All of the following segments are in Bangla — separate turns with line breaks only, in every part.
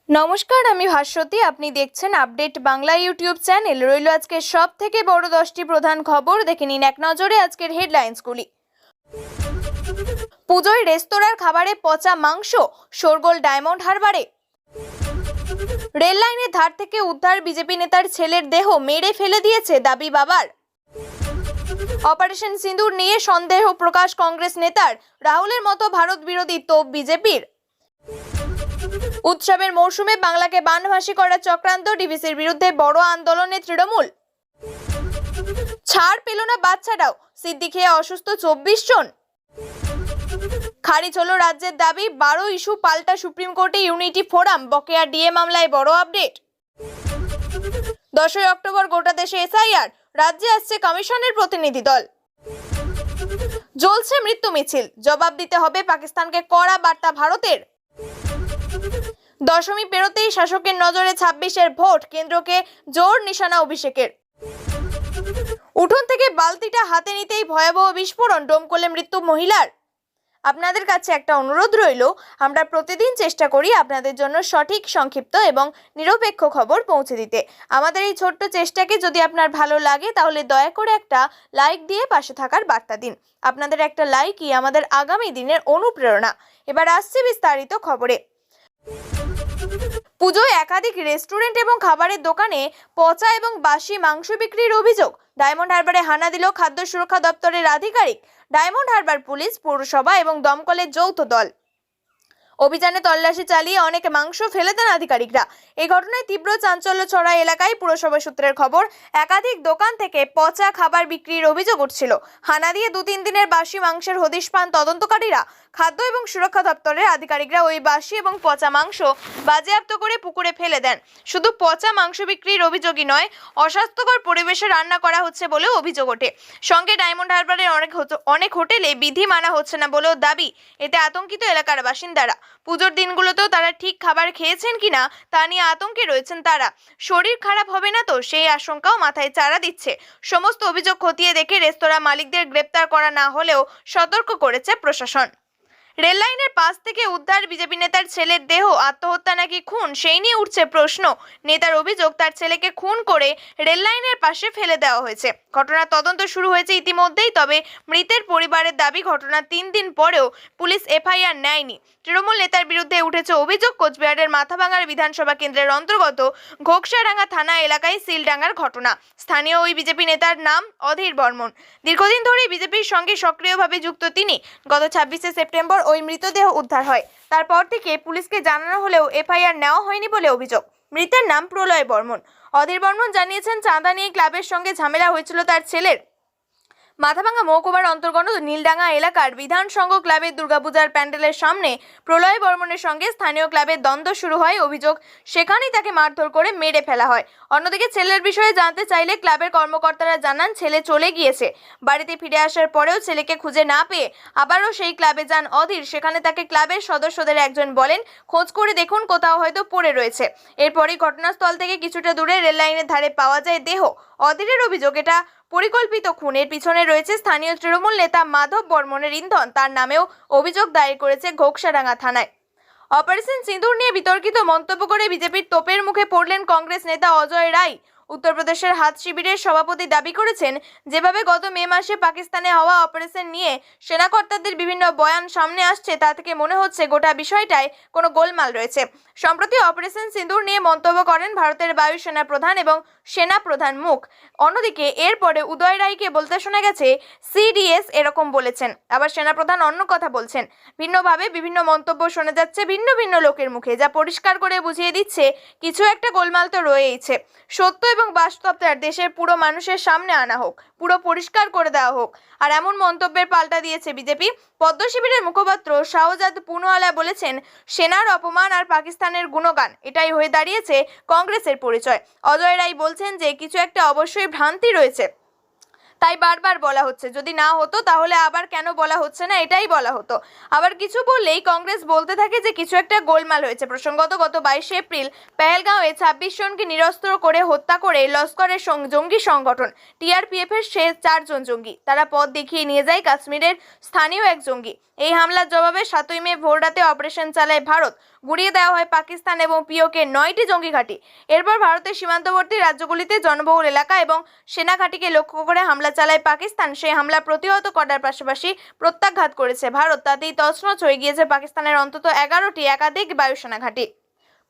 নমস্কার, আমি ভাস্বতী। আপনি দেখছেন আপডেট বাংলা ইউটিউব চ্যানেল। রইল আজকের সব থেকে বড় 10টি প্রধান খবর। দেখে নিন এক নজরে আজকের হেডলাইন্সগুলি। পুজোয় রেস্তোরাঁর খাবারে পচা মাংস, শোরগোল ডায়মন্ড হারবারে। রেল লাইনের ধার থেকে উদ্ধার বিজেপি নেতার ছেলের দেহ, মেরে ফেলে দিয়েছে দাবি বাবার। অপারেশন সিঁদুর নিয়ে সন্দেহ প্রকাশ কংগ্রেস নেতার, রাহুলের মতো ভারত বিরোধী তোপ বিজেপির। উৎসবের মৌসুমে বাংলাকে বানভাসী করার চক্রান্ত, ডিভিসির বিরুদ্ধে বড় আন্দোলনে তৃণমূল। ছাড় পেল না বাচ্চাটাও, সিদ্দি খেয়ে অসুস্থ 24 জন। খারিজ হলো রাজ্যের দাবি, 12 ইস্যু পাল্টা সুপ্রিম কোর্টে ইউনিটি ফোরাম। বকেয়া ডিএ মামলায় বড় আপডেট। 10 অক্টোবর গোটা দেশে এসআইআর, রাজ্যে আসছে কমিশনের প্রতিনিধি দল। জ্বলছে মৃত্যু মিছিল, জবাব দিতে হবে পাকিস্তানকে, কড়া বার্তা ভারতের। দশমী পেরোতেই শাসকের নজরে 26-এর ভোট, কেন্দ্রকে জোর নিশানা অভিষেকের। উঠোন থেকে বালতিটা হাতে নিতেই ভয়াবহ বিস্ফোরণ, ডোমকলে মৃত্যু মহিলার। আপনাদের কাছে একটা অনুরোধ রইল, আমরা প্রতিদিন চেষ্টা করি আপনাদের জন্য সঠিক, সংক্ষিপ্ত এবং নিরপেক্ষ খবর পৌঁছে দিতে। আমাদের এই ছোট্ট চেষ্টাকে যদি আপনার ভালো লাগে তাহলে দয়া করে একটা লাইক দিয়ে পাশে থাকার বার্তা দিন। আপনাদের একটা লাইকই আমাদের আগামী দিনের অনুপ্রেরণা। এবার আসছে বিস্তারিত খবরে। পুজোয় একাধিক রেস্টুরেন্ট এবং খাবারের দোকানে পচা এবং বাসি মাংস বিক্রির অভিযোগ। ডায়মন্ড হারবারে হানা দিল খাদ্য সুরক্ষা দপ্তরের আধিকারিক। ডায়মন্ড হারবার পুলিশ, পৌরসভা এবং দমকলের যৌথ দল অভিযানে তল্লাশি চালিয়ে অনেক মাংস ফেলে দেন আধিকারিকরা। এই ঘটনায় তীব্র চাঞ্চল্য ছড়ায় এলাকায়। পুরসভা সূত্রের খবর, একাধিক দোকান থেকে পচা খাবার বিক্রির অভিযোগ উঠছিল। হানা দিয়ে 2-3 দিনের বাসি মাংসের হদিশ পান তদন্তকারীরা। খাদ্য এবং সুরক্ষা দপ্তরের আধিকারিকরা ওই বাসি এবং পচা মাংস বাজেয়াপ্ত করে পুকুরে ফেলে দেন। শুধু পচা মাংস বিক্রির অভিযোগই নয়, অস্বাস্থ্যকর পরিবেশে রান্না করা হচ্ছে বলেও অভিযোগ ওঠে। সঙ্গে ডায়মন্ড হারবারের অনেক হোটেলে বিধি মানা হচ্ছে না বলেও দাবি। এতে আতঙ্কিত এলাকার বাসিন্দারা। পুজোর দিনগুলোতেও তারা ঠিক খাবার খেয়েছেন কিনা তা নিয়ে আতঙ্কে রয়েছেন তারা। শরীর খারাপ হবে না তো, সেই আশঙ্কাও মাথায় চাড়া দিচ্ছে। সমস্ত অভিযোগ খতিয়ে দেখে রেস্তোরাঁ মালিকদের গ্রেপ্তার করা না হলেও সতর্ক করেছে প্রশাসন। রেল লাইনের পাশ থেকে উদ্ধার বিজেপি নেতার ছেলের দেহ, আত্মহত্যা নাকি খুন, সেই নিয়ে উঠছে প্রশ্ন। নেতার অভিযোগ, তার ছেলেকে খুন করে রেল লাইনের পাশে ফেলে দেওয়া হয়েছে। ঘটনার তদন্ত শুরু হয়েছে ইতিমধ্যেই। তবে মৃতের পরিবারের দাবি, ঘটনার 3 দিন পরেও পুলিশ এফআইআর নেয়নি। তৃণমূল নেতার বিরুদ্ধে উঠেছে অভিযোগ, কোচবিহারের মাথাভাঙার বিধানসভা কেন্দ্রের অন্তর্গত ঘোকসাডাঙ্গা থানা এলাকায় সিলডাঙ্গার ঘটনা। স্থানীয় ওই বিজেপি নেতার নাম অধীর বর্মন। দীর্ঘদিন ধরে বিজেপির সঙ্গে সক্রিয়ভাবে যুক্ত তিনি। গত 26শে সেপ্টেম্বর ওই মৃতদেহ উদ্ধার হয়। তারপর থেকে পুলিশকে জানানো হলেও এফআইআর নেওয়া হয়নি বলে অভিযোগ। মৃতের নাম প্রলয় বর্মন। অধীর বর্মন জানিয়েছেন, চাঁদা নিয়ে ক্লাবের সঙ্গে ঝামেলা হয়েছিল তার ছেলের। মাথাভাঙা মহকুমার অন্তর্গত নীলডাঙ্গা এলাকার বিধান সংঘ ক্লাবের দুর্গাপূজার প্যান্ডেলের সামনে প্রলয় বর্মনের সঙ্গে স্থানীয় ক্লাবের দ্বন্দ্ব শুরু হয়। অভিযোগ, সেখানেই তাকে মারধর করে মেরে ফেলা হয়। অন্যদিকে ছেলের বিষয়ে জানতে চাইলে ক্লাবের কর্মকর্তারা জানান, ছেলে চলে গিয়েছে। বাড়িতে ফিরে আসার পরেও ছেলেকে খুঁজে না পেয়ে আবারও সেই ক্লাবে যান অধীর। সেখানে তাকে ক্লাবের সদস্যদের একজন বলেন, খোঁজ করে দেখুন, কোথাও হয়তো পড়ে রয়েছে। এরপরই ঘটনাস্থল থেকে কিছুটা দূরে রেল লাইনের ধারে পাওয়া যায় দেহ। অধীরের অভিযোগ, এটা পরিকল্পিত খুনের পিছনে রয়েছে স্থানীয় তৃণমূল নেতা মাধব বর্মনের ইন্ধন। তার নামেও অভিযোগ দায়ের করেছে ঘোকসাডাঙ্গা থানায়। অপারেশন সিঁদুর নিয়ে বিতর্কিত মন্তব্য করে বিজেপির তোপের মুখে পড়লেন কংগ্রেস নেতা অজয় রায়। উত্তরপ্রদেশের হাত শিবিরের সভাপতি দাবি করেছেন, যেভাবে গত মে মাসে পাকিস্তানে হওয়া অপারেশন নিয়ে সেনাকর্তাদের বিভিন্ন বয়ান সামনে আসছে, তা থেকে মনে হচ্ছে গোটা বিষয়টায় কোনো গোলমাল রয়েছে। সম্প্রতি অপারেশন সিঁদুর নিয়ে মন্তব্য করেন ভারতের বায়ুসেনা প্রধান এবং সেনা প্রধান মুখ। অন্যদিকে এরপরে উদয় রায়কে বলতে শোনা গেছে, সিডিএস এরকম বলেছেন, আবার সেনাপ্রধান অন্য কথা বলছেন। ভিন্নভাবে বিভিন্ন মন্তব্য শোনা যাচ্ছে ভিন্ন ভিন্ন লোকের মুখে, যা পরিষ্কার করে বুঝিয়ে দিচ্ছে কিছু একটা গোলমাল তো রয়েইছে। সত্য এবং বাস্তবতা দেশের পুরো মানুষের সামনে আনা হোক, পুরো পরিষ্কার করে দেওয়া হোক। আর এমন মন্তব্যের পাল্টা দিয়েছে বিজেপি। পদ্ম শিবিরের মুখপাত্র শাহজাদ পুনওয়ালা বলেছেন, সেনার অপমান আর পাকিস্তানের গুণগান, এটাই হয়ে দাঁড়িয়েছে কংগ্রেসের পরিচয়। অজয় রায় বলছেন যে কিছু একটা অবশ্যই ভ্রান্তি রয়েছে, তাই বারবার বলা হচ্ছে। যদি না হতো তাহলে আবার কেন বলা হচ্ছে না, এটাই বলা হতো। আবার কিছু বললেই কংগ্রেস বলতে থাকে যে কিছু একটা গোলমাল হয়েছে। প্রসঙ্গত, গত 22শে এপ্রিল পেহেলগাঁওয়ে 26 জনকে নিরস্ত্র করে হত্যা করে লস্করের জঙ্গি সংগঠন টিআরপিএফ এর 4 জন জঙ্গি। তারা পথ দেখিয়ে নিয়ে যায় কাশ্মীরের স্থানীয় এক জঙ্গি। এই হামলার জবাবে 7ই মে ভোররাতে অপারেশন চালায় ভারত। গুড়িয়ে দেওয়া হয় পাকিস্তান এবং পিওকে 9টি জঙ্গি ঘাঁটি। এরপর ভারতের সীমান্তবর্তী রাজ্যগুলিতে জনবহুল এলাকা এবং সেনা ঘাঁটিকে লক্ষ্য করে হামলা চালায় পাকিস্তান। সেই হামলা প্রতিহত করার পাশাপাশি প্রত্যাঘাত করেছে ভারত। তাতেই তছনছ হয়ে গিয়েছে পাকিস্তানের অন্তত 11টি একাধিক বায়ুসেনা ঘাঁটি।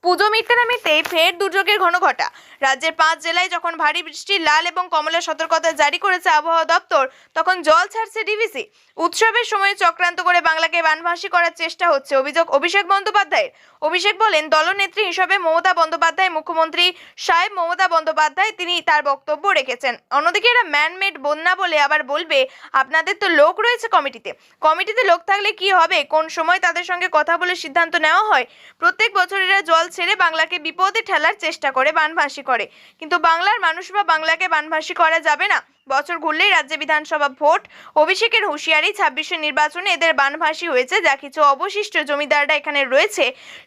পুজো মিটতে না মিটতেই ফের দুর্যোগের ঘনঘটা। রাজ্যের 5 জেলায় যখন ভারী বৃষ্টির লাল এবং কমলা সতর্কতা জারি করেছে আবহাওয়া দপ্তর, তখন জল ছাড়ছে ডিভিসি। উৎসবের সময় চক্রান্ত করে বাংলাকে বানভাসি করার চেষ্টা হচ্ছে, অভিযোগ অভিষেক বন্দ্যোপাধ্যায়ের। অভিষেক বলেন, দলনেত্রী হিসেবে মমতা বন্দ্যোপাধ্যায়, মুখ্যমন্ত্রী সাহেব মমতা বন্দ্যোপাধ্যায় তিনি তার বক্তব্য রেখেছেন। অন্যদিকে এরা ম্যানমেড বন্যা বলে আবার বলবে আপনাদের তো লোক রয়েছে কমিটিতে লোক থাকলে কি হবে, কোন সময় তাদের সঙ্গে কথা বলে সিদ্ধান্ত নেওয়া হয়। প্রত্যেক বছর এরা জল ছেড়ে বাংলাকে বিপদে ঠেলার চেষ্টা করে, বানভাসি করে। কিন্তু বাংলার মানুষ বা বাংলাকে বানভাসি করা যাবে না। বছর ঘুরলেই রাজ্যে বিধানসভা ভোট। অভিষেকের হুঁশিয়ারি, 26-এর নির্বাচনে এদের বানভাসি হয়েছে। যা কিছু অবশিষ্ট জমিদাররা এখানে রয়েছে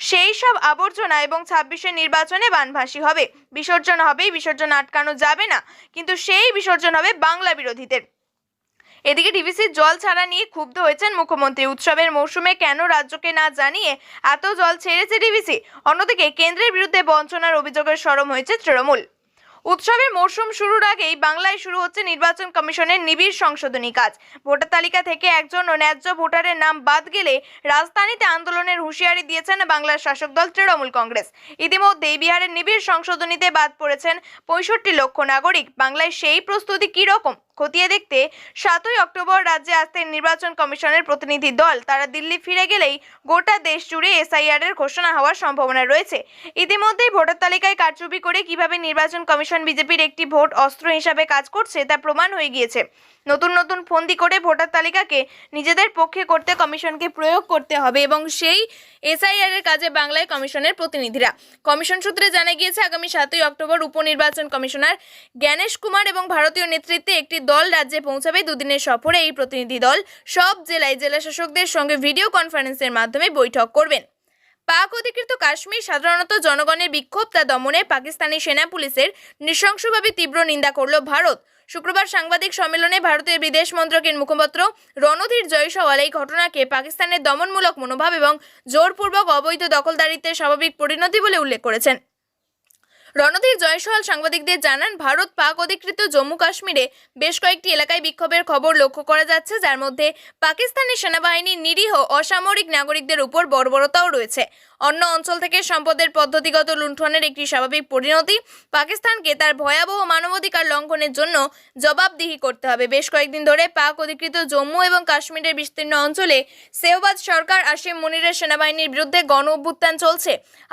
সেই সব আবর্জনা এবং 26-এর নির্বাচনে বানভাসি হবে। বিসর্জন হবেই, বিসর্জন আটকানো যাবে না, কিন্তু সেই বিসর্জন হবে বাংলা বিরোধীদের। এদিকে ডিভিসির জল ছাড়া নিয়ে ক্ষুব্ধ হয়েছেন মুখ্যমন্ত্রী। উৎসবের মৌসুমে কেন রাজ্যকে না জানিয়ে এত জল ছেড়েছে ডিভিসি। অন্যদিকে কেন্দ্রের বিরুদ্ধে বঞ্চনার অভিযোগের সরব হয়েছে তৃণমূল। উৎসবের মরশুম শুরুর আগেই বাংলায় শুরু হচ্ছে নির্বাচন কমিশনের নিবিড় সংশোধনী কাজ। ভোটার তালিকা থেকে একজন ন্যায্য ভোটারের নাম বাদ গেলে রাজধানীতে আন্দোলনের হুঁশিয়ারি দিয়েছেন বাংলার শাসক দল তৃণমূল কংগ্রেস। ইতিমধ্যেই বিহারের নিবিড় সংশোধনীতে বাদ পড়েছেন 65 লক্ষ নাগরিক। বাংলায় সেই প্রস্তুতি কি রকম খতিয়ে দেখতে 7ই অক্টোবর রাজ্যে আসতে নির্বাচন কমিশনের প্রতিনিধি দল। তারা দিল্লি ফিরে গেলেই গোটা দেশ জুড়ে এসআইআর এর ঘোষণা হওয়ার সম্ভাবনা রয়েছে। ইতিমধ্যেই ভোটার তালিকায় কারচুপি করে কিভাবে নির্বাচন কমিশন বিজেপির একটি ভোট অস্ত্র হিসাবে কাজ করছে তা প্রমাণ হয়ে গিয়েছে। নতুন ফন্দি করে ভোটার তালিকাকে নিজেদের পক্ষে করতে কমিশনকে প্রয়োগ করতে হবে এবং সেই এসআইআর এর কাজে বাংলায় কমিশনের প্রতিনিধিরা। কমিশন সূত্রে জানা গিয়েছে, আগামী 7ই অক্টোবর উপনির্বাচন কমিশনার জ্ঞানেশ কুমার এবং ভারতীয় নেতৃত্বে একটি দল রাজ্যে পৌঁছাবে। দুদিনের সফরে এই প্রতিনিধি দল সব জেলায় জেলা শাসকদের সঙ্গে ভিডিও কনফারেন্সের মাধ্যমে বৈঠক করবেন। পাক অধিকৃত কাশ্মীর সাধারণত জনগণের বিক্ষোভ তা দমনে পাকিস্তানি সেনা পুলিশের নৃশংসভাবে তীব্র নিন্দা করল ভারত। শুক্রবার সাংবাদিক সম্মেলনে ভারতের বিদেশ মন্ত্রকের মুখপাত্র রণধীর জয়সওয়াল এই ঘটনাকে পাকিস্তানের দমনমূলক মনোভাব এবং জোরপূর্বক অবৈধ দখলদারিত্বের স্বাভাবিক পরিণতি বলে উল্লেখ করেছেন। রণধীর জয়সওয়াল সাংবাদিকদের জানান, ভারত পাক অধিকৃত জম্মু কাশ্মীরে বেশ কয়েকটি এলাকায় বিক্ষোভের খবর লক্ষ্য করা যাচ্ছে, যার মধ্যে পাকিস্তানি সেনাবাহিনীর নিরীহ অসামরিক নাগরিকদের উপর বর্বরতাও রয়েছে। অন্য অঞ্চল থেকে সম্পদের পদ্ধতিগত লুণ্ঠনের একটি স্বাভাবিক পরিণতি। পাকিস্তানকে তার ভয়াবহ মানবাধিকার লঙ্ঘনের জন্য জবাবদিহি করতে হবে। বেশ কয়েকদিন ধরে পাক অধিকৃত জম্মু এবং কাশ্মীরের বিস্তীর্ণ অঞ্চলে সেহবাজ সরকার আসিম মুনিরের সেনাবাহিনীর বিরুদ্ধে গণ অভ্যুত্থান চলছে।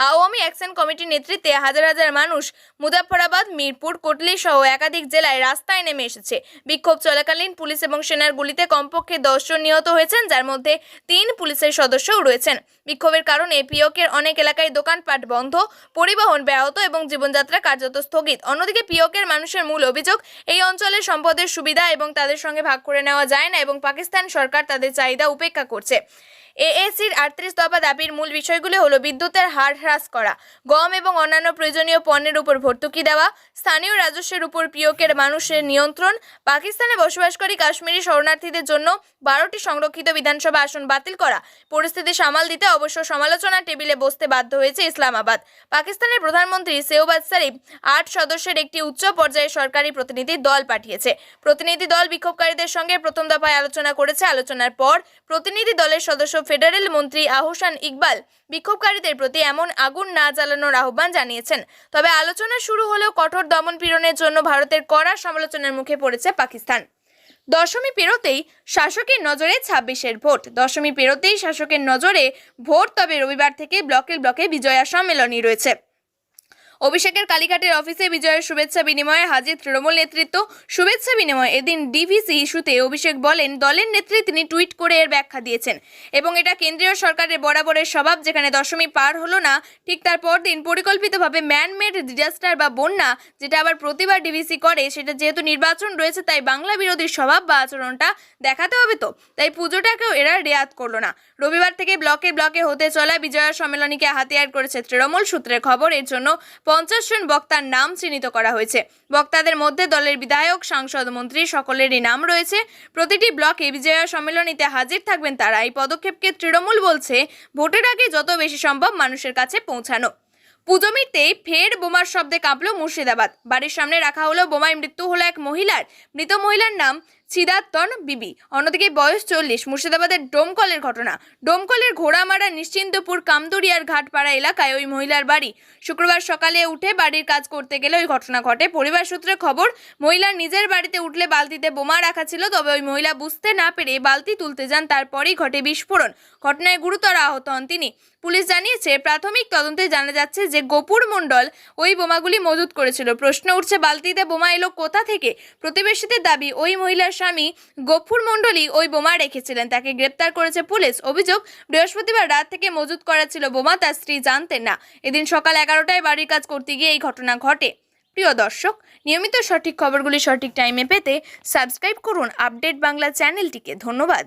আওয়ামী অ্যাকশন কমিটির নেতৃত্বে হাজার হাজার মানুষ মুজাফফরাবাদ, মিরপুর, কোটলি সহ একাধিক জেলায় রাস্তায় নেমে এসেছে। বিক্ষোভ চলাকালীন পুলিশ এবং সেনার গুলিতে কমপক্ষে 10 জন নিহত হয়েছেন, যার মধ্যে 3 পুলিশের সদস্যও রয়েছেন। বিক্ষোভের কারণে পিওকের অনেক এলাকায় দোকানপাট বন্ধ, পরিবহন ব্যাহত এবং জীবনযাত্রা কার্যত স্থগিত। অন্যদিকে পিওকের মানুষের মূল অভিযোগ, এই অঞ্চলে সম্পদের সুবিধা এবং তাদের সঙ্গে ভাগ করে নেওয়া যায় না এবং পাকিস্তান সরকার তাদের চাহিদা উপেক্ষা করছে। এএসির 38 দফা দাবির মূল বিষয়গুলি হলো বিদ্যুতের হার হ্রাস করা, গম এবং অন্যান্য প্রয়োজনীয় পণ্যের উপর ভর্তুকি দেওয়া, স্থানীয় রাজস্বের উপর পিওকের মানুষের নিয়ন্ত্রণ, পাকিস্তানে বসবাসকারী কাশ্মীরি শরণার্থীদের জন্য 12টি সংরক্ষিত বিধানসভা আসন বাতিল করা। পরিস্থিতি সামাল দিতে অবশ্য সমালোচনা টেবিলে বসতে বাধ্য হয়েছে ইসলামাবাদ। পাকিস্তানের প্রধানমন্ত্রী শেহবাজ শরীফ 8 সদস্যের একটি উচ্চ পর্যায়ে সরকারি প্রতিনিধি দল পাঠিয়েছে। প্রতিনিধি দল বিক্ষোভকারীদের সঙ্গে প্রথম দফায় আলোচনা করেছে। আলোচনার পর প্রতিনিধি দলের সদস্য ফেডারেল মন্ত্রী আহসান ইকবাল বিক্ষোভকারীদের প্রতি এমন আগুন না জ্বালানোর আহ্বান জানিয়েছেন। তবে আলোচনা শুরু হলেও কঠোর দমন-পীড়নের জন্য ভারতের কড়া সমালোচনার মুখে পড়েছে পাকিস্তান। দশমী পেরোতেই শাসকের নজরে 26-এর ভোট। দশমী পেরোতেই শাসকের নজরে ভোট, তবে রবিবার থেকে ব্লকে ব্লকে বিজয়া সম্মেলনী রয়েছে। অভিষেকের কালীঘাটের অফিসে বিজয়ের শুভেচ্ছা বিনিময়ে হাজির তৃণমূল নেতৃত্ব। শুভেচ্ছা বিনিময় এদিন ডিভিসি ইস্যুতে অভিষেক বলেন, দলের নেত্রী তিনি টুইট করে এর ব্যাখ্যা দিয়েছেন এবং এটা কেন্দ্রীয় সরকারের বরাবরের স্বভাব। যেখানে দশমী পার হলো না, ঠিক তার পরদিন পরিকল্পিতভাবে ম্যানমেড ডিজাস্টার বা বন্যা, যেটা আবার প্রতিবার ডিভিসি করে, সেটা যেহেতু নির্বাচন রয়েছে তাই বাংলা বিরোধী স্বভাব বা আচরণটা দেখাতে হবে, তো তাই পুজোটাকেও এরা রেয়াত করলো না। রবিবার থেকে ব্লকে ব্লকে হতে চলা বিজয়া সম্মেলনীকে হাতিয়ার করেছে তৃণমূল। সূত্রের খবর, এর জন্য 50 জন বক্তার নাম চিহ্নিত করা হয়েছে। বক্তাদের মধ্যে দলের বিধায়ক, সাংসদ, মন্ত্রী সকলেরই নাম রয়েছে। প্রতিটি ব্লকে বিজয়া সম্মেলনীতে হাজির থাকবেন তারা। এই পদক্ষেপকে তৃণমূল বলছে ভোটের আগে যত বেশি সম্ভব মানুষের কাছে পৌঁছানো। পুজো মিটতেই ফের বোমার শব্দে কাঁপল মুর্শিদাবাদ। বাড়ির সামনে রাখা হলো বোমায় মৃত্যু হলো এক মহিলার। মৃত মহিলার নাম চিদাত্তন বিবি, অন্যদিকে বয়স 40। মুর্শিদাবাদের ডোমকলের ঘটনা। ডোমকলের ঘোড়ামারা নিশ্চিন্তপুর কামদুরিয়ার ঘাটপাড়া এলাকায় ওই মহিলার বাড়ি। শুক্রবার সকালে উঠে বাড়ির কাজ করতে গেলে ওই ঘটনা ঘটে। পরিবার সূত্রে খবর, মহিলার নিজের বাড়িতে উঠলে বালতিতে বোমা রাখা ছিল। তবে ওই মহিলা বুঝতে না পেরে বালতি তুলতে যান, তারপরেই ঘটে বিস্ফোরণ। ঘটনায় গুরুতর আহত হন তিনি। পুলিশ জানিয়েছে, প্রাথমিক তদন্তে জানা যাচ্ছে যে গফুর মণ্ডল ওই বোমাগুলি মজুত করেছিল। প্রশ্ন উঠছে, বালতিতে বোমা এলো কোথা থেকে? প্রতিবেশীদের দাবি, ওই মহিলার স্বামী গফুর মণ্ডলই ওই বোমা রেখেছিলেন। তাকে গ্রেপ্তার করেছে পুলিশ। অভিযোগ, বৃহস্পতিবার রাত থেকে মজুত করা ছিল বোমা, তার স্ত্রী জানতেন না। এদিন সকাল 11টায় বাড়ির কাজ করতে গিয়ে এই ঘটনা ঘটে। প্রিয় দর্শক, নিয়মিত সঠিক খবরগুলি সঠিক টাইমে পেতে সাবস্ক্রাইব করুন আপডেট বাংলা চ্যানেলটিকে। ধন্যবাদ।